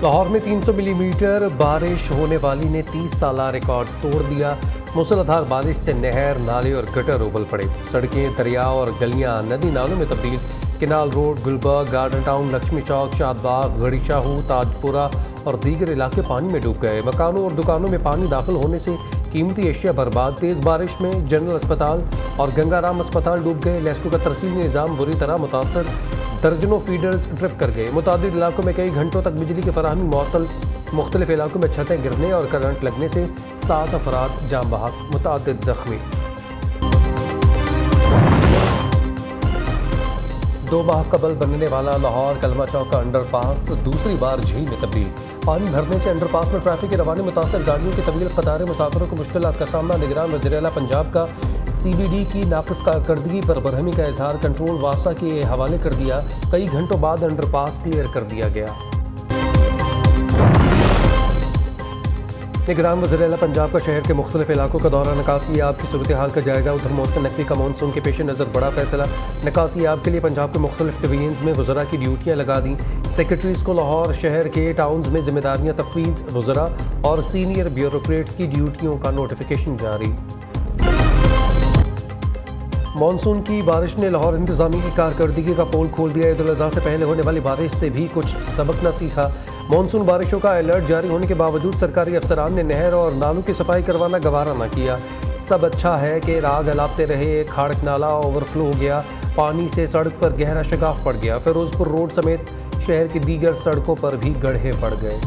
लाहौर में 300 मिलीमीटर बारिश होने वाली ने 30 साला रिकॉर्ड तोड़ दिया। मूसलाधार बारिश से नहर, नाले और गटर उबल पड़े। सड़कें, दरिया और गलियां नदी नालों में तब्दील। Canal Road, Gulberg, Garden Town, Lakshmi Chowk, Shadbagh, Garhi Shahu, Tajpura और दीगर इलाके पानी में डूब गए। मकानों और दुकानों में पानी दाखिल होने से कीमती अशिया बर्बाद। तेज़ बारिश में जनरल अस्पताल और गंगाराम अस्पताल डूब गए। लेस्को का तरसीली निज़ाम बुरी तरह मुतासर। दर्जनों फीडर्स ट्रिप कर गए। मुतादिद इलाकों में कई घंटों तक बिजली की फराहमी मुअत्तल। मुख्तलिफ इलाकों में छतें गिरने और करंट लगने से 7 अफराद जाम बहक, मुतादिद जख्मी। 2 माह कबल बनने वाला लाहौर कलमा चौक का अंडरपास दूसरी बार झील में तब्दील। पानी भरने से अंडरपास में ट्रैफिक की रवानी मुतासर। गाड़ियों की तवील कतारें, मुसाफिरों को मुश्किलात का सामना। निगरान वज़ीर आला पंजाब का CBD की नाक़िस कारकर्दगी पर बरहमी का इजहार। कंट्रोल वासा के हवाले कर दिया। कई घंटों बाद अंडरपास क्लियर कर दिया गया। निगरान वज़ीर आला पंजाब का शहर के मुख्तलिफ इलाकों का दौरा। निकासी आब की सूरत हाल का जायजा। उधर मौसम नकवी का मानसून के पेश नज़र बड़ा फैसला। निकासी आब के लिए पंजाब के मुख्तलिफ डिवीजन्स में वज़रा की ड्यूटियाँ लगा दी। सेक्रेटरीज़ को लाहौर शहर के टाउन्स में जिम्मेदारियाँ तफवीज़। वज़रा और सीनियर ब्यूरोक्रेट्स की ड्यूटियों का नोटिफिकेशन जारी। मानसून की बारिश ने लाहौर इंतजामी की कारकर्दगी का पोल खोल दिया। ईद उल अज़हा से पहले होने वाली बारिश से भी कुछ सबक न सीखा। मानसून बारिशों का अलर्ट जारी होने के बावजूद सरकारी अफसरान ने नहर और नालों की सफाई करवाना गवारा न किया। सब अच्छा है कि राग अलापते रहे। खाड़क नाला ओवरफ्लो हो गया। पानी से सड़क पर गहरा शगाफ पड़ गया। फिरोजपुर रोड समेत शहर की दीगर सड़कों पर भी गड्ढे पड़ गए।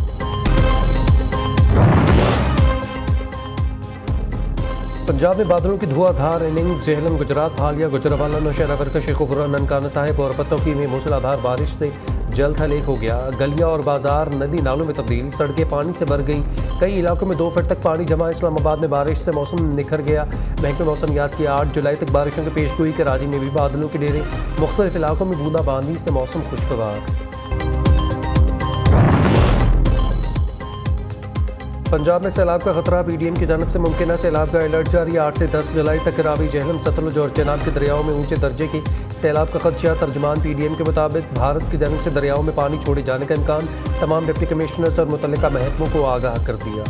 पंजाब में बादलों की धुआंधार इनिंग्स। जेहलम, गुजरात, हालिया, गुजरावाला, नौशहरा, वर्का, शेखुपुरा, ननकाना साहिब और पत्तौकी में मूसलाधार बारिश से जल थल एक हो गया। गलियां और बाजार नदी नालों में तब्दील। सड़कें पानी से भर गईं। कई इलाकों में 2 फीट तक पानी जमा। इस्लामाबाद में बारिश से मौसम निखर गया। महकमे मौसमियात की 8 जुलाई तक बारिशों की पेशगोई। कराची में भी बादलों के डेरे। मुख्तलिफ इलाकों में बूंदाबांदी से मौसम खुशगवार। पंजाब में सैलाब का खतरा। PDM की जानब से मुमकिन सैलाब का अलर्ट जारी। 8 से 10 जुलाई तक रावी, जेहलम, सतलुज और चेनाब के दरियाओं में ऊंचे दर्जे के सैलाब का खदशा। तर्जमान PDM के मुताबिक भारत की जानब से दरियाओं में पानी छोड़े जाने का इम्कान। तमाम डिप्टी कमिश्नर्स और मुतल्लिका महकमों को आगाह कर दिया।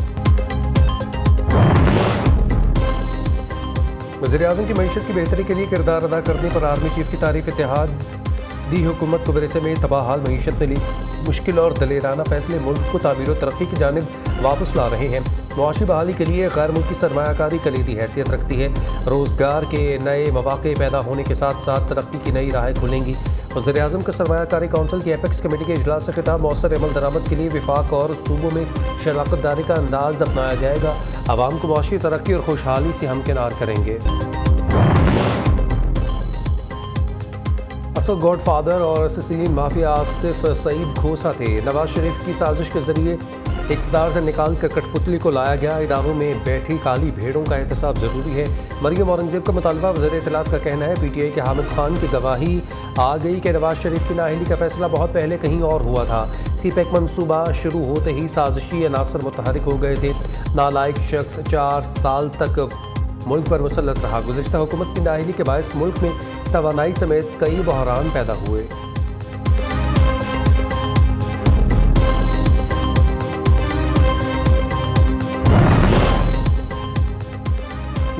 वज़ीर-ए-आज़म की मईशत की बेहतरी के लिए किरदार अदा करने पर आर्मी चीफ की तारीफ। इत्तेहाद दी हुकूमत को विरसे में तबाहाल मईशत मिली। मुश्किल और दलेराना फैसले मुल्क को तामीर और तरक्की की जानिब वापस ला रहे हैं। मुआशी बहाली के लिए गैर मुल्की सरमायाकारी कलीदी हैसियत रखती है। रोज़गार के नए मौक़े पैदा होने के साथ साथ तरक्की की नई राहें खुलेंगी। वज़ीर-ए-आज़म का सरमायाकारी कौंसिल की एपेक्स कमेटी के इजलास से खिताब। मौसर अमल दरामद के लिए विफाक और सूबों में शराकत दारी का अंदाज अपनाया जाएगा। आवाम को मुआशी तरक्की और खुशहाली से हमकिनार करेंगे। असल गॉडफादर और सिसिलियन माफिया आसिफ सईद खोसा थे। नवाज शरीफ की साजिश के जरिए इक़्तिदार से निकाल कर कठपुतली को लाया गया। इदारों में बैठी काली भेड़ों का एहतसाब ज़रूरी है। मरियम औरंगज़ेब का मुतालबा। वज़ीर इत्तलात का कहना है PTI के हामिद खान की गवाही आ गई कि नवाज शरीफ की नाअहली का फैसला बहुत पहले कहीं और हुआ था। CPEC मनसूबा शुरू होते ही साजिशी अनासर मुतहरिक हो गए थे। नालायक शख्स 4 साल तक मुल्क पर मुसल्लत रहा। गुज़िश्ता हुकूमत की नाअहली के बायस मुल्क में तवानाई समेत कई बहरान पैदा हुए।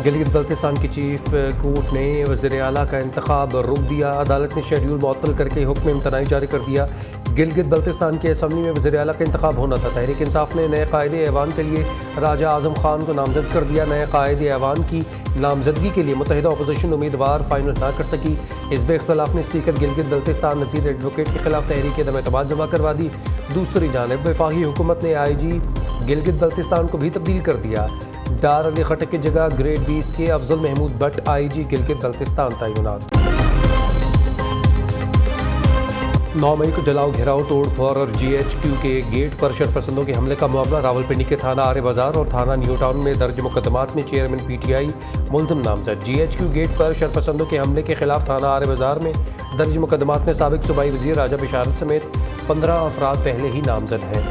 गिलगित बल्तिस्तान की चीफ कोर्ट ने वज़ीर आला का इंतखाब रोक दिया। अदालत ने शेड्यूल मुअत्तल करके हुक्म इम्तनाई जारी कर दिया। गिलगित बल्तिस्तान के असम्बली में वज़ीर आला का इंतखाब होना था। तहरीक इंसाफ ने नए कायदे ऐवान के लिए राजा आज़म खान को नामजद कर दिया। नए कायदे ऐवान की नामजदगी के लिए मुत्तहिदा अपोजिशन उम्मीदवार फाइनल ना कर सकी। हिज़्ब इख्तिलाफ ने स्पीकर गिलगित बल्तिस्तान नज़ीर एडवोकेट के खिलाफ तहरीक अदम एतमाद जमा करवा दी। दूसरी जानिब वफाकी हुकूमत ने IG गिलगित बल्तिस्तान को भी तब्दील कर दिया। डार अली खटक की जगह ग्रेड 20 के अफजल महमूद भट्ट IG गिलगित बल्तिस्तान तैनात। 9 मई को जलाओ, घेराव, तोड़ फोड़ और GHQ के गेट पर शरपसंदों के हमले का मामला। रावलपिंडी के थाना आरे बाजार और थाना न्यू टाउन में दर्ज मुकदमात में चेयरमैन PTI मुल्ज़िम नामजद। GHQ गेट पर शरपसंदों के हमले के खिलाफ थाना आरे बाजार में दर्ज मुकदमात में साबिक सूबाई वज़ीर राजा बिशारत समेत 15 अफराद पहले ही नामजद हैं।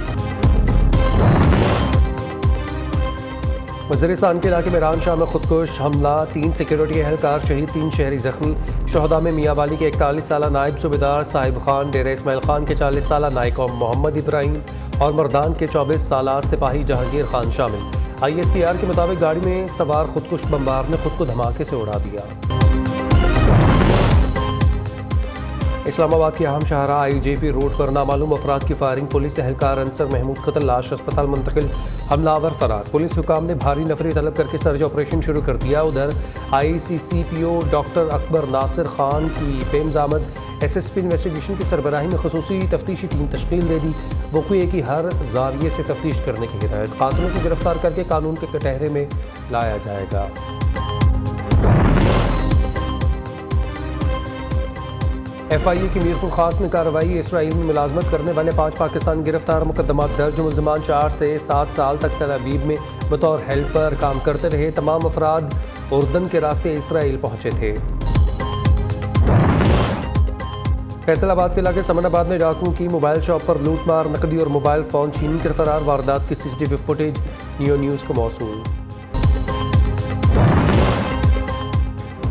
वज़ीरिस्तान के इलाके में ईरान शाह में खुदकुश हमला, 3 सिक्योरिटी एहलकार शहीद, 3 शहरी जख्मी। शहदा में मियाँ वाली के 41 साला नायब सूबेदार साहिब खान, डेरा इस्माइल खान के 40 साला नायक मोहम्मद इब्राहिम और मर्दान के 24 साला सिपाही जहांगीर खान शामिल। ISPR के मुताबिक गाड़ी में सवार खुदकुश बमबार ने खुद को धमाके से उड़ा दिया। इस्लामाबाद की अहम शाहरा IJP रोड पर नामालूम अफराद की फायरिंग, पुलिस एहलकार अंसर महमूद कत्ल, लाश अस्पताल मुंतकिल, हमलावर फरार। पुलिस हुकाम ने भारी नफरी तलब करके सर्च ऑपरेशन शुरू कर दिया। उधर ICCPO डॉक्टर अकबर नासिर खान की पेमजामद SSP इन्वेस्टिगेशन की सरबराही में खसूसी तफ्तीशी टीम तश्कील दे दी। वक़ूए की हर जाविये से तफ्तीश करने की हिदायत। कातिलों को गिरफ्तार करके कानून के कटहरे में लाया जाएगा। FIA की मीरपुर खास में कार्रवाई, इसराइल में मुलाजमत करने वाले 5 पाकिस्तान गिरफ्तार, मुकदमा दर्ज। मुलजमान 4 से 7 साल तक तल अवीव में बतौर हेल्पर काम करते रहे। तमाम अफराद उर्दन के रास्ते इसराइल पहुंचे थे। फैसलाबाद के इलाके समनाबाद में डाकुओं की मोबाइल शॉप पर लूटमार, नकदी और मोबाइल फ़ोन छीन कर फरार। वारदात की CCTV फुटेज नियो न्यूज़ को मौसूल।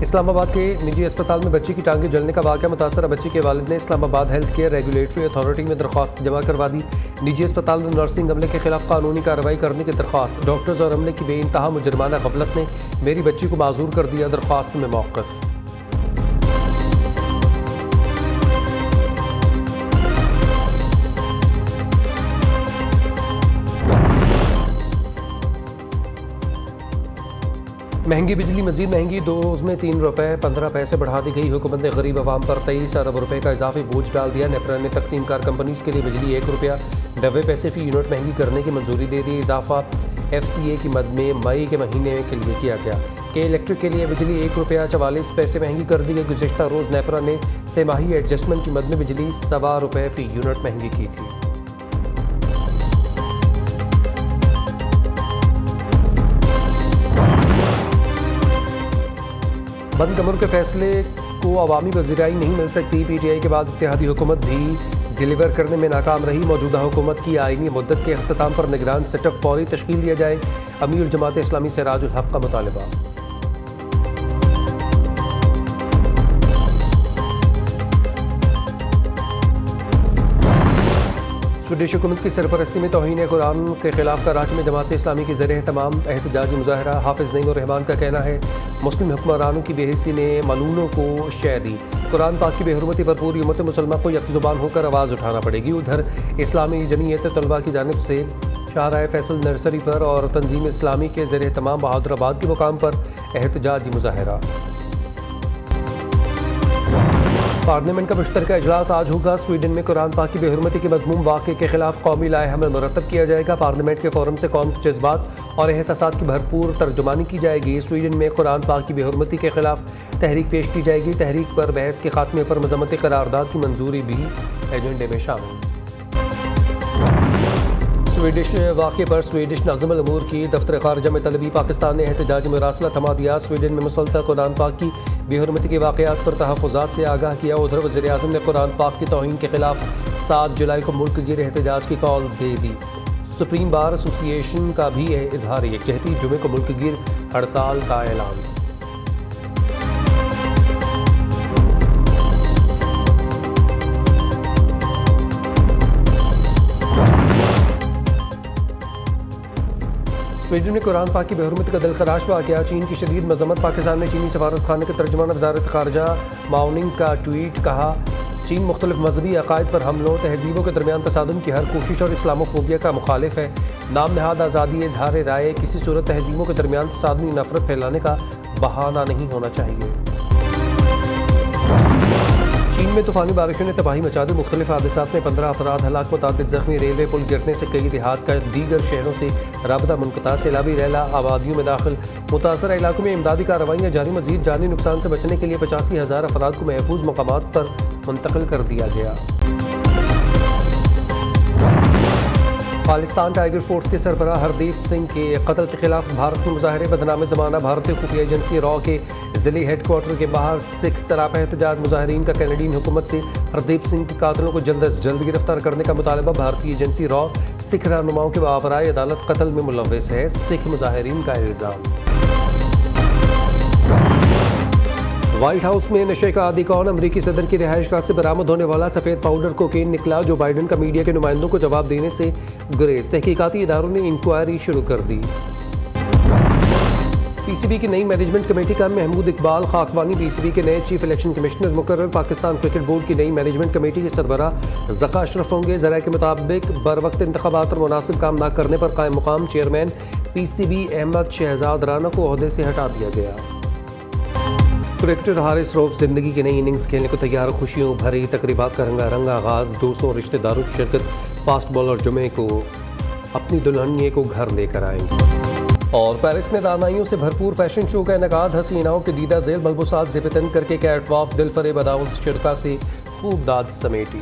इस्लामाबाद के निजी अस्पताल में बच्ची की टांगें जलने का वाक़या, मुतासरा बच्ची के वालिद ने Islamabad health care regulatory authority में दरख्वास्त जमा करवा दी। निजी अस्पताल में नर्सिंग अमले के खिलाफ कानूनी कार्रवाई करने की दरख्वास्त। डॉक्टर्स और अमले की बेइंतहा मुजरमाना गफलत ने मेरी बच्ची को माजूर कर दिया, दरख्वास्त में मौक़िफ़। महंगी बिजली मजीद महंगी, डोज में 3 रुपये 15 पैसे बढ़ा दी गई। हुकूमत ने गरीब आवाम पर 23 अरब रुपये का इजाफी बोझ डाल दिया। नेपरा ने तकसीम कार कंपनीज़ के लिए बिजली 1 रुपया 90 पैसे फ़ी यूनिट महंगी करने की मंजूरी दे दी। इजाफा FCA की मद में मई के महीने के लिए किया गया। के इलेक्ट्रिक के लिए बिजली 1 रुपया 44 पैसे महंगी कर दी गई। गुज़िश्ता रोज़ नेपरा ने सेमाही एडजस्टमेंट की मद में बिजली 1.25 रुपये फ़ी यूनिट महंगी की थी। बंद कमरों के फैसले को अवामी वज़ीराई नहीं मिल सकती। PTI के बाद इत्तेहादी हुकूमत भी डिलीवर करने में नाकाम रही। मौजूदा हुकूमत की आईनी मुद्दत के अख्ताम पर निगरान सेटअप फौरी तश्कील दिया जाए। अमीर जमात इस्लामी सिराजुल हक का मुतालबा। स्वीडिश हुकूमत की सरपरस्ती में तौहीन कुरान के खिलाफ कराची में जमात इस्लामी के ज़रिए तमाम एहतजाजी मुजाहरा। हाफिज़ नईम रहमान का कहना है मुस्लिम हुक्मरानों की बेहिसी ने मलूनों को शय दी। कुरान पाक की बेहुरमती पर पूरी उम्मत मुसलमान को यकजुबान होकर आवाज़ उठाना पड़ेगी। उधर इस्लामी जमीयत तलबा की जानिब से शाहराह फैसल नर्सरी पर और तंजीम इस्लामी के ज़रिए तमाम बहादुराबाद के मुकाम पर एहतजाजी मुजाहरा। पार्लियामेंट का मुश्तरका इजलास आज होगा। स्वीडन में कुरान पाक की बेहुरमती के मज़मूम वाक़े के खिलाफ कौमी लाए-ए-अमल मुरतब किया जाएगा। पार्लियामेंट के फोरम से कौम के जज्बात और एहसासात की भरपूर तर्जुमानी की जाएगी। स्वीडन में कुरान पाक की बेहुरमती के खिलाफ तहरीक पेश की जाएगी। तहरीक पर बहस के खात्मे पर मजम्मती करारदाद की मंजूरी भी एजेंडे में शामिल। स्वीडिश वाक़े पर स्वीडिश नाज़िमुल उमूर की दफ्तर ख़ारिजा में तलबी। पाकिस्तान ने एहतजाजी मरासला थमा दिया। स्वीडन में मुसलसल कुरान पाक की बेहुरमती के वाक़यात पर तहफ़्फ़ुज़ात से आगाह किया। उधर वज़ीर आज़म ने कुरान पाक की तौहीन के खिलाफ 7 जुलाई को मुल्क गिर एहतजाज की कॉल दे दी। सुप्रीम बार एसोसिएशन का भी इजहार यकजहती, जुमे को मुल्क गिर हड़ताल का ऐलान। स्वीडन में कुरान पाक की बेहुरमती का दिलखराश वाक़या। चीन की शदीद मज़म्मत। पाकिस्तान ने चीनी सफारत खाने के तर्जुमान वज़ारत ख़ारिजा माओनिंग का ट्वीट। कहा चीन मुख्तलिफ मजहबी अकायद पर हमलों, तहज़ीबों के दरमियान तसादुम की हर कोशिश और इस्लामोफोबिया का मुखालिफ है। नाम नहाद आज़ादी इजहार राय किसी सूरत तहज़ीबों के दरमियान तसादुमी नफरत फैलाने का बहाना नहीं होना चाहिए। चीन में तूफ़ानी बारिशों ने तबाही मचा दी। मुख्तलिफ हादसात में 15 अफराद हलाक, मुतादिद ज़ख्मी। रेलवे पुल गिरने से कई देहात का दीगर शहरों से राबता मुनक़ता। सैलाबी रैला आबादियों में दाखिल। मुतासरा इलाकों में इमदादी कार्रवाइयाँ जारी। मज़ीद जानी नुकसान से बचने के लिए 85,000 अफराद को महफूज मकामात पर मुंतकिल कर दिया गया। खालिस्तान टाइगर फोर्स के सरबराह हरदीप सिंह के कत्ल के खिलाफ भारत में मुजाहरे बदनाम ज़माना। भारतीय खुफिया एजेंसी रॉ के ज़िले हेडक्वार्टर के बाहर सिख सरापा एहतजाज। मुजाहरीन का कैनेडियन हुकूमत से हरदीप सिंह के कातिलों को जल्द अज जल्द गिरफ्तार करने का मुतालबा। भारतीय एजेंसी रॉ सिख रहनुमाओं के बावराए अदालत कत्ल में मुलव्वस है, सिख मुजाहरीन का इल्ज़ाम। व्हाइट हाउस में नशे का आदी कौन? अमरीकी सदर की रिहाइशगाह से बरामद होने वाला सफ़ेद पाउडर कोकेन निकला। जो बाइडन का मीडिया के नुमाइंदों को जवाब देने से गुरेज। तहकीकाती इदारों ने इंक्वायरी शुरू कर दी। पीसीबी की नई मैनेजमेंट कमेटी का महमूद इकबाल खाकवानी पीसीबी के नए चीफ इलेक्शन कमिश्नर मुकर्रर। पाकिस्तान क्रिकेट बोर्ड की नई मैनेजमेंट कमेटी के सरबराह ज़का अशरफ होंगे। ज़राए के मुताबिक बर वक्त इंतखाबात और मुनासिब काम न करने पर कायम मुकाम चेयरमैन पीसीबी अहमद शहजाद राना को ओहदे से हटा दिया गया। क्रिकेटर हारिस रऊफ जिंदगी की नई इनिंग्स खेलने को तैयार। खुशियों भरी तकरीबात का रंगारंग आगाज़। 200 रिश्तेदारों की शिरकत। फास्ट बॉलर जुमे को अपनी दुल्हनिए को घर लेकर आएंगे। और पेरिस में दानाइयों से भरपूर फैशन शो का इनेकाद। हसीनाओं के दीदा झेल मलबूसात ज़ेब तन करके कैटवॉक दिल फरेब अदाओं शुरा से खूब दाद समेटी।